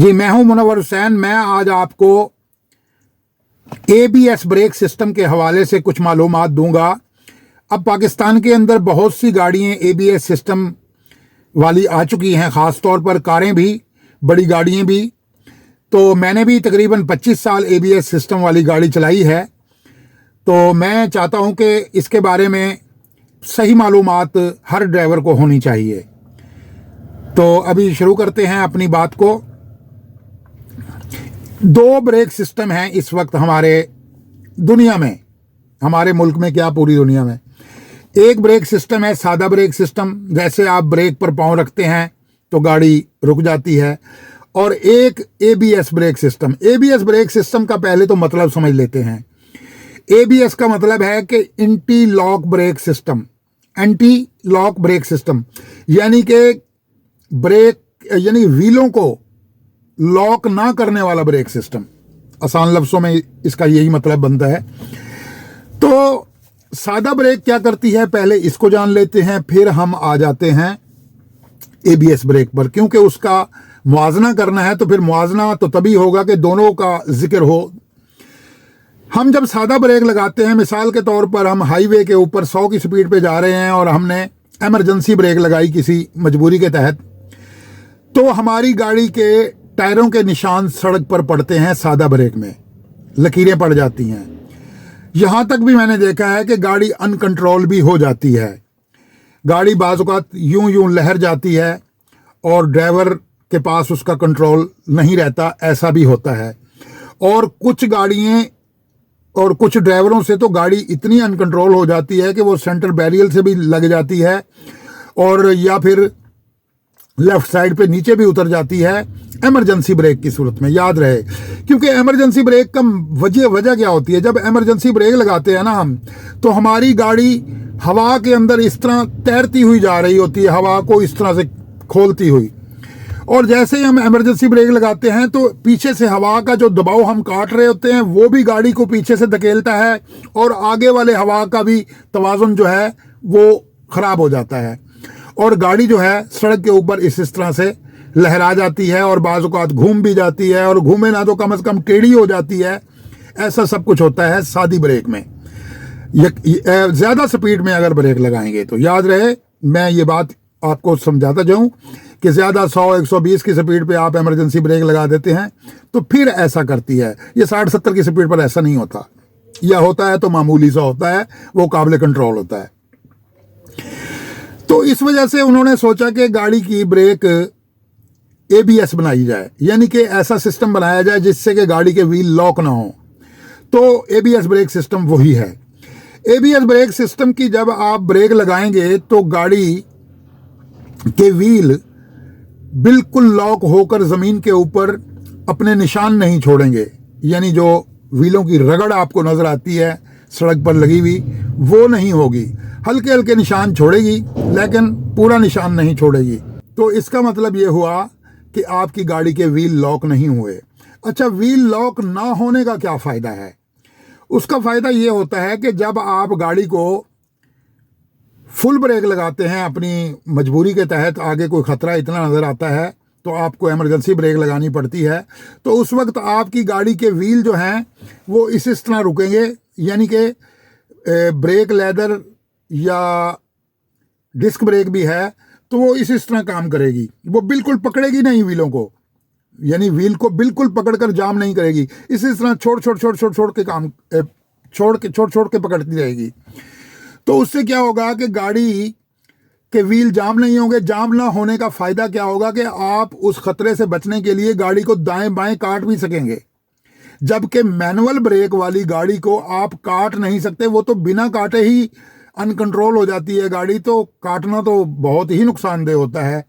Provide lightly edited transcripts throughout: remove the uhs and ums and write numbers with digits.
जी, मैं हूं मुनव्वर हुसैन। मैं आज आपको एबीएस ब्रेक सिस्टम के हवाले से कुछ मालूमात दूंगा। अब पाकिस्तान के अंदर बहुत सी गाड़ियां एबीएस सिस्टम वाली आ चुकी हैं, ख़ास तौर पर कारें भी, बड़ी गाड़ियां भी। तो मैंने भी तकरीबन 25 साल एबीएस सिस्टम वाली गाड़ी चलाई है। तो मैं चाहता हूं कि इसके बारे में सही मालूमात हर ड्राइवर को होनी चाहिए। तो अभी शुरू करते हैं अपनी बात को। दो ब्रेक सिस्टम हैं इस वक्त हमारे दुनिया में, हमारे मुल्क में क्या पूरी दुनिया में। एक ब्रेक सिस्टम है सादा ब्रेक सिस्टम, जैसे आप ब्रेक पर पाँव रखते हैं तो गाड़ी रुक जाती है। और एक ABS brake system. ABS brake system का पहले तो मतलब समझ लेते हैं। एबीएस का मतलब है कि anti lock brake system. Anti lock brake system यानी कि ब्रेक यानी व्हीलों को लॉक ना करने वाला ब्रेक सिस्टम। आसान लफ्ज़ों में इसका यही मतलब बनता है। तो सादा ब्रेक क्या करती है, पहले इसको जान लेते हैं, फिर हम आ जाते हैं एबीएस ब्रेक पर। क्योंकि उसका मुआवजना करना है तो फिर मुआवजना तो तभी होगा कि दोनों का जिक्र हो। हम जब सादा ब्रेक लगाते हैं, मिसाल के तौर पर हम हाईवे के ऊपर 100 की स्पीड पे जा रहे हैं और हमने एमरजेंसी ब्रेक लगाई किसी मजबूरी के तहत, तो हमारी गाड़ी के टायरों के निशान सड़क पर पड़ते हैं। सादा ब्रेक में लकीरें पड़ जाती हैं। यहां तक भी मैंने देखा है कि गाड़ी अनकंट्रोल भी हो जाती है। गाड़ी बाज़ औक़ात यूं लहर जाती है और ड्राइवर के पास उसका कंट्रोल नहीं रहता, ऐसा भी होता है। और कुछ गाड़ियां और कुछ ड्राइवरों से तो गाड़ी इतनी अनकंट्रोल हो जाती है कि वो सेंटर बैरियर से भी लग जाती है और या फिर लेफ्ट साइड पे नीचे भी उतर जाती है इमरजेंसी ब्रेक की सूरत में। याद रहे, क्योंकि इमरजेंसी ब्रेक का वजह क्या होती है, जब इमरजेंसी ब्रेक लगाते हैं ना हम, तो हमारी गाड़ी हवा के अंदर इस तरह तैरती हुई जा रही होती है, हवा को इस तरह से खोलती हुई। और जैसे ही हम इमरजेंसी ब्रेक लगाते हैं तो पीछे से हवा का जो दबाव हम काट रहे होते हैं वो भी गाड़ी को पीछे से धकेलता है और आगे वाले हवा का भी तवाज़ुन जो है वो ख़राब हो जाता है और गाड़ी जो है सड़क के ऊपर इस तरह से लहरा जाती है और बाज़ औक़ात घूम भी जाती है, और घूमे ना तो कम से कम टेढ़ी हो जाती है। ऐसा सब कुछ होता है सादी ब्रेक में। ज़्यादा स्पीड में अगर ब्रेक लगाएंगे तो याद रहे, मैं ये बात आपको समझाता जाऊं कि ज़्यादा 100-120 की स्पीड पे आप इमरजेंसी ब्रेक लगा देते हैं तो फिर ऐसा करती है। ये 60-70 की स्पीड पर ऐसा नहीं होता, या होता है तो मामूली सा होता है, वो काबिल कंट्रोल होता है। तो इस वजह से उन्होंने सोचा कि गाड़ी की ब्रेक एबीएस बनाई जाए, यानी कि ऐसा सिस्टम बनाया जाए जिससे कि गाड़ी के व्हील लॉक ना हो। तो एबीएस ब्रेक सिस्टम वही है। एबीएस ब्रेक सिस्टम की जब आप ब्रेक लगाएंगे तो गाड़ी के व्हील बिल्कुल लॉक होकर ज़मीन के ऊपर अपने निशान नहीं छोड़ेंगे, यानी जो व्हीलों की रगड़ आपको नज़र आती है सड़क पर लगी हुई वो नहीं होगी। हल्के हल्के निशान छोड़ेगी लेकिन पूरा निशान नहीं छोड़ेगी। तो इसका मतलब ये हुआ कि आपकी गाड़ी के व्हील लॉक नहीं हुए। अच्छा, व्हील लॉक ना होने का क्या फ़ायदा है? उसका फ़ायदा ये होता है कि जब आप गाड़ी को फुल ब्रेक लगाते हैं अपनी मजबूरी के तहत, आगे कोई ख़तरा इतना नज़र आता है तो आपको इमरजेंसी ब्रेक लगानी पड़ती है, तो उस वक्त आपकी गाड़ी के व्हील जो हैं वो इस तरह रुकेंगे, यानी कि ब्रेक लेदर या डिस्क ब्रेक भी है तो वो इस तरह काम करेगी। वो बिल्कुल पकड़ेगी नहीं व्हीलों को, यानी व्हील को बिल्कुल पकड़कर जाम नहीं करेगी। इसी तरह छोड़ के पकड़ती रहेगी। तो उससे क्या होगा कि गाड़ी के व्हील जाम नहीं होंगे। जाम ना होने का फ़ायदा क्या होगा कि आप उस खतरे से बचने के लिए गाड़ी को दाएं बाएं काट भी सकेंगे, जबकि मैनुअल ब्रेक वाली गाड़ी को आप काट नहीं सकते। वो तो बिना काटे ही अनकंट्रोल हो जाती है गाड़ी, तो काटना तो बहुत ही नुकसानदेह होता है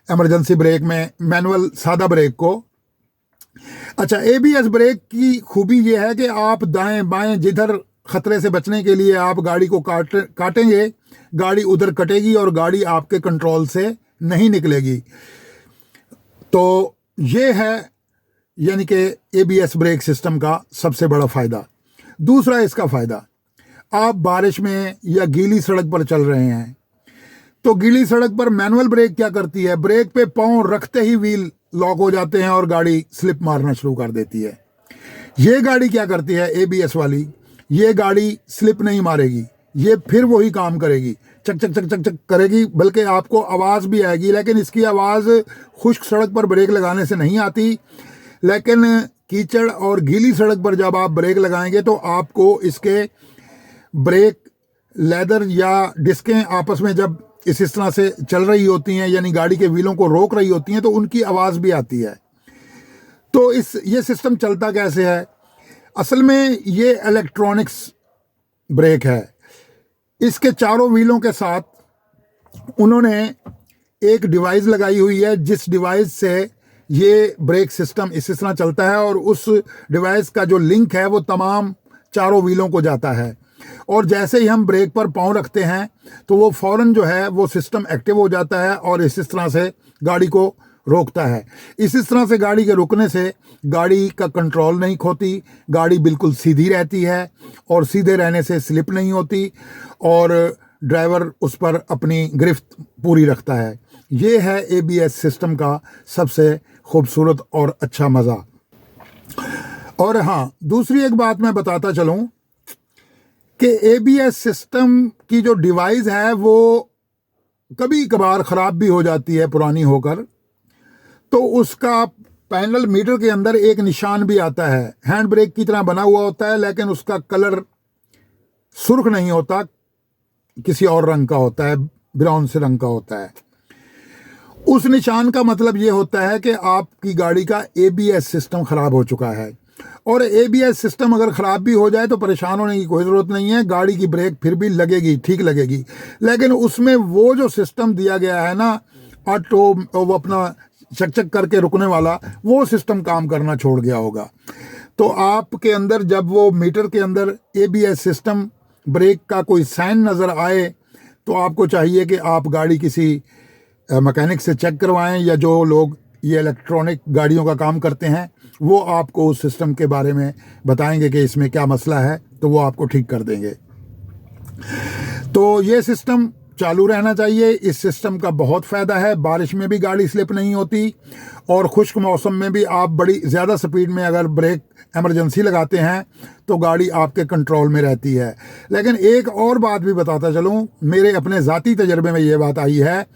इमरजेंसी ब्रेक में, मैनुअल सादा ब्रेक को। अच्छा, एबीएस ब्रेक की खूबी ये है कि आप दाएं बाएं जिधर खतरे से बचने के लिए आप गाड़ी को काटेंगे, गाड़ी उधर कटेगी और गाड़ी आपके कंट्रोल से नहीं निकलेगी। तो ये है यानी कि एबीएस ब्रेक सिस्टम का सबसे बड़ा फ़ायदा। दूसरा इसका फ़ायदा, आप बारिश में या गीली सड़क पर चल रहे हैं तो गीली सड़क पर मैनुअल ब्रेक क्या करती है, ब्रेक पे पांव रखते ही व्हील लॉक हो जाते हैं और गाड़ी स्लिप मारना शुरू कर देती है। ये गाड़ी क्या करती है, एबीएस वाली, ये गाड़ी स्लिप नहीं मारेगी, ये फिर वही काम करेगी, चक चक चक चक चक करेगी, बल्कि आपको आवाज़ भी आएगी, लेकिन इसकी आवाज़ खुश्क सड़क पर ब्रेक लगाने से नहीं आती। लेकिन कीचड़ और गीली सड़क पर जब आप ब्रेक लगाएंगे तो आपको इसके ब्रेक लेदर या डिस्कें आपस में जब इस तरह से चल रही होती हैं, यानी गाड़ी के व्हीलों को रोक रही होती हैं, तो उनकी आवाज़ भी आती है। तो ये सिस्टम चलता कैसे है, असल में ये इलेक्ट्रॉनिक्स ब्रेक है। इसके चारों व्हीलों के साथ उन्होंने एक डिवाइस लगाई हुई है, जिस डिवाइस से ये ब्रेक सिस्टम इस तरह चलता है, और उस डिवाइस का जो लिंक है वो तमाम चारों व्हीलों को जाता है। और जैसे ही हम ब्रेक पर पाँव रखते हैं तो वो फौरन जो है वो सिस्टम एक्टिव हो जाता है और इस तरह से गाड़ी को रोकता है। इस तरह से गाड़ी के रुकने से गाड़ी का कंट्रोल नहीं खोती, गाड़ी बिल्कुल सीधी रहती है, और सीधे रहने से स्लिप नहीं होती, और ड्राइवर उस पर अपनी गिरफ्त पूरी रखता है। ये है एबीएस सिस्टम का सबसे खूबसूरत और अच्छा मज़ा। और हाँ, दूसरी एक बात मैं बताता चलूँ कि एबीएस सिस्टम की जो डिवाइस है वो कभी कभार ख़राब भी हो जाती है पुरानी होकर, तो उसका पैनल मीटर के अंदर एक निशान भी आता है, हैंड ब्रेक की तरह बना हुआ होता है, लेकिन उसका कलर सुर्ख नहीं होता, किसी और रंग का होता है, ब्राउन से रंग का होता है। उस निशान का मतलब ये होता है कि आपकी गाड़ी का एबीएस सिस्टम ख़राब हो चुका है। और एबीएस सिस्टम अगर ख़राब भी हो जाए तो परेशान होने की कोई ज़रूरत नहीं है, गाड़ी की ब्रेक फिर भी लगेगी, ठीक लगेगी। लेकिन उसमें वो जो सिस्टम दिया गया है ना, ऑटो, वो अपना चक चक करके रुकने वाला, वो सिस्टम काम करना छोड़ गया होगा। तो आपके अंदर जब वो मीटर के अंदर एबीएस सिस्टम ब्रेक का कोई साइन नज़र आए तो आपको चाहिए कि आप गाड़ी किसी मैकेनिक से चेक करवाएं, या जो लोग ये इलेक्ट्रॉनिक गाड़ियों का काम करते हैं वो आपको उस सिस्टम के बारे में बताएंगे कि इसमें क्या मसला है, तो वो आपको ठीक कर देंगे। तो ये सिस्टम चालू रहना चाहिए। इस सिस्टम का बहुत फ़ायदा है, बारिश में भी गाड़ी स्लिप नहीं होती, और खुश्क मौसम में भी आप बड़ी ज़्यादा स्पीड में अगर ब्रेक इमरजेंसी लगाते हैं तो गाड़ी आपके कंट्रोल में रहती है। लेकिन एक और बात भी बताता चलूँ, मेरे अपने ज़ाती तजर्बे में ये बात आई है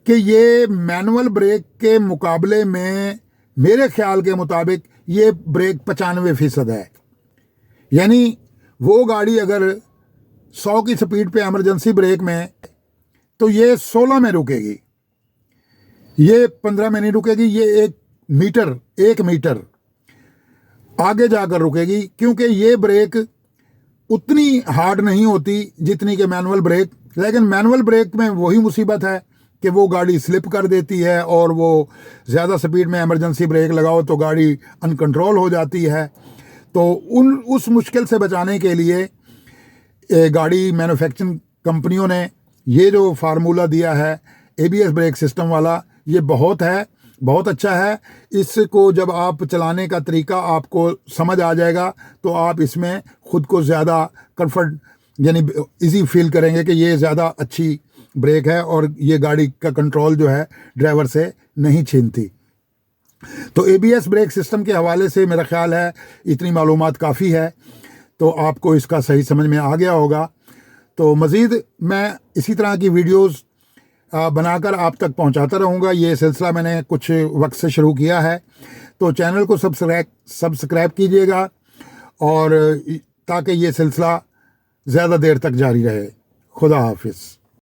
कि ये मैनुअल ब्रेक के मुकाबले में मेरे ख्याल के मुताबिक ये ब्रेक 95% है। यानी वो गाड़ी अगर 100 की स्पीड पे इमरजेंसी ब्रेक में, तो ये 16 में रुकेगी, ये 15 में नहीं रुकेगी, ये 1 मीटर आगे जाकर रुकेगी, क्योंकि ये ब्रेक उतनी हार्ड नहीं होती जितनी कि मैनुअल ब्रेक। लेकिन मैनुअल ब्रेक में वही मुसीबत है कि वो गाड़ी स्लिप कर देती है, और वो ज़्यादा स्पीड में इमरजेंसी ब्रेक लगाओ तो गाड़ी अनकंट्रोल हो जाती है। तो उस मुश्किल से बचाने के लिए गाड़ी मैन्युफैक्चरिंग कंपनियों ने ये जो फार्मूला दिया है एबीएस ब्रेक सिस्टम वाला, ये बहुत अच्छा है। इसको जब आप चलाने का तरीका आपको समझ आ जाएगा तो आप इसमें ख़ुद को ज़्यादा कंफर्ट यानी इजी फील करेंगे कि ये ज़्यादा अच्छी ब्रेक है, और ये गाड़ी का कंट्रोल जो है ड्राइवर से नहीं छीनती। तो एबीएस ब्रेक सिस्टम के हवाले से मेरा ख्याल है इतनी मालूमात काफ़ी है, तो आपको इसका सही समझ में आ गया होगा। तो मज़ीद मैं इसी तरह की वीडियोस बनाकर आप तक पहुंचाता रहूंगा। ये सिलसिला मैंने कुछ वक्त से शुरू किया है, तो चैनल को सब्सक्राइब कीजिएगा, और ताकि ये सिलसिला ज़्यादा देर तक जारी रहे। खुदा हाफिज़।